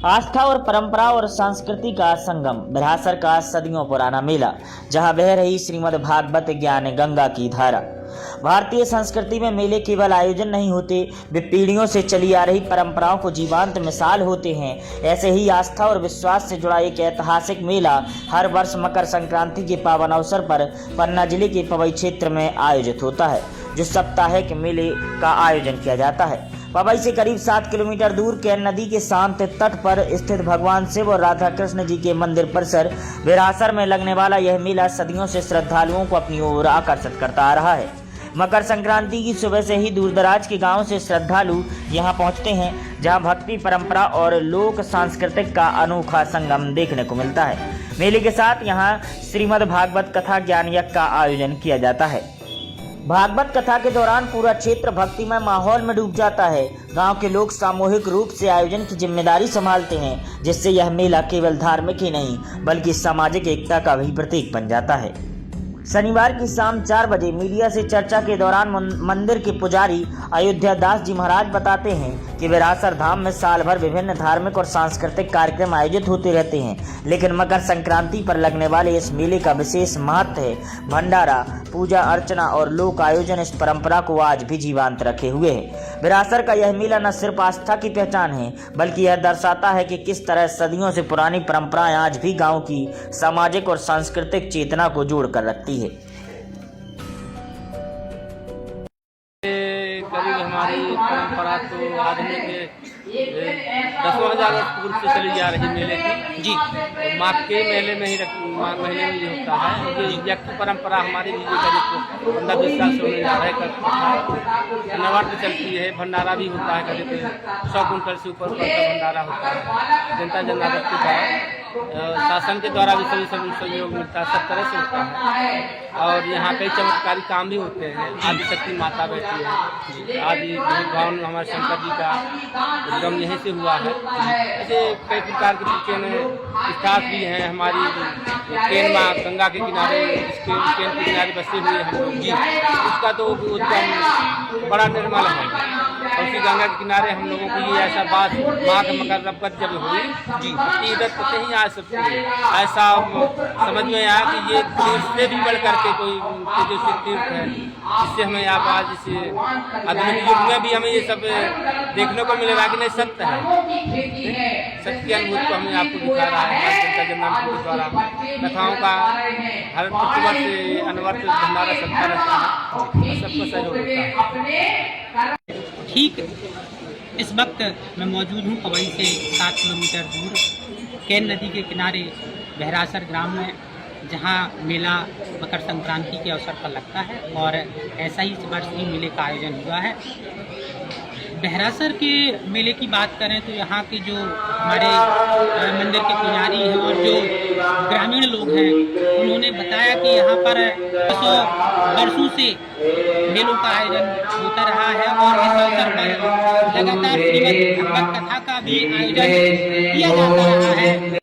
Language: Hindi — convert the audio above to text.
आस्था और परंपरा और संस्कृति का संगम, बिरहासर का सदियों पुराना मेला, जहां बह रही श्रीमद् भागवत ज्ञान गंगा की धारा। भारतीय संस्कृति में मेले केवल आयोजन नहीं होते, वे पीढ़ियों से चली आ रही परंपराओं को जीवंत मिसाल होते हैं। ऐसे ही आस्था और विश्वास से जुड़ा एक ऐतिहासिक मेला हर वर्ष मकर संक्रांति के पावन अवसर पर पन्ना जिले के पवई क्षेत्र में आयोजित होता है, जो साप्ताहिक मेले का आयोजन किया जाता है। पवई से करीब 7 किलोमीटर दूर कैन नदी के शांत तट पर स्थित भगवान शिव और राधा कृष्ण जी के मंदिर परिसर बिरहासर में लगने वाला यह मेला सदियों से श्रद्धालुओं को अपनी ओर आकर्षित करता आ रहा है। मकर संक्रांति की सुबह से ही दूर दराज के गांवों से श्रद्धालु यहां पहुंचते हैं, जहां भक्ति, परंपरा और लोक सांस्कृतिक का अनोखा संगम देखने को मिलता है। मेले के साथ यहां श्रीमद् भागवत कथा ज्ञान यज्ञ का आयोजन किया जाता है। भागवत कथा के दौरान पूरा क्षेत्र भक्तिमय माहौल में डूब जाता है। गांव के लोग सामूहिक रूप से आयोजन की जिम्मेदारी संभालते हैं, जिससे यह मेला केवल धार्मिक ही नहीं बल्कि सामाजिक एकता का भी प्रतीक बन जाता है। शनिवार की शाम 4 बजे मीडिया से चर्चा के दौरान मंदिर के पुजारी अयोध्या दास जी महाराज बताते हैं कि बिरहासर धाम में साल भर विभिन्न धार्मिक और सांस्कृतिक कार्यक्रम आयोजित होते रहते हैं, लेकिन मकर संक्रांति पर लगने वाले इस मेले का विशेष महत्व है। भंडारा, पूजा अर्चना और लोक आयोजन इस परंपरा को आज भी जीवंत रखे हुए है। बिरहासर का यह मेला न सिर्फ आस्था की पहचान है, बल्कि यह दर्शाता है कि किस तरह सदियों से पुरानी परंपराएं आज भी गांव की सामाजिक और सांस्कृतिक चेतना को जोड़ कर रखती है। करीब हमारी परंपरा तो आधुनिक 10,000 वर्ष पूर्व से चली जा रही मेले की जी। माघ के मेले में ही माघ महीने में ये होता है। ये यज्ञ परंपरा हमारी भी करीब 15-20 साल से होने जा रहा है। नवरात्र चलती है, भंडारा भी होता है, करीब 100 कुंटल से ऊपर का भंडारा होता है। जनता जनार्दन के शासन के द्वारा भी सभी सहयोग मिलता है, सब तरह से होता है। और यहाँ कई चमत्कारी काम भी होते हैं। आदि शक्ति माता बैठी है, आदि भवन हमारे शंकर जी का उद्गम यहीं से हुआ है। ऐसे कई प्रकार के पीछे में स्टाफ भी हैं। हमारी केन माँ गंगा के किनारे, केन के किनारे बसे हुए हम लोग जी। उसका तो उद्गम बड़ा निर्मल है। और उसी गंगा के किनारे हम लोगों को ये ऐसा बात माघ मकर रब्बत जब हुई जी, उसकी इधर पते ही आ सकती है। ऐसा समझ में आया कि ये तीर्थ से भी बढ़ करके कोई जो तीर्थ है, जिससे हमें आप आज इस आधुनिक युग में भी हमें ये सब देखने को मिल रहा है कि नहीं सत्य है। सत्य की अनुभूति को हमें आपको दिखा रहा है जनता जनार्दन के द्वारा। कथाओं का हर प्रतिवर्ष अनवर्त भंडारा सबका रहता है, सबको सहयोग होता है। ठीक इस वक्त मैं मौजूद हूँ पवई से 7 किलोमीटर दूर कैन नदी के किनारे बिरहासर ग्राम में, जहाँ मेला मकर संक्रांति के अवसर पर लगता है और ऐसा ही इस वर्ष भी मेले का आयोजन हुआ है। बिरहासर के मेले की बात करें तो यहाँ के जो हमारे मंदिर के पुजारी हैं और जो ग्रामीण लोग हैं, उन्होंने बताया कि यहाँ पर 100 वर्षों से मेलों का आयोजन होता रहा है और इस अवसर पर लगातार श्रीमद् भागवत कथा का भी आयोजन किया जाता रहा है।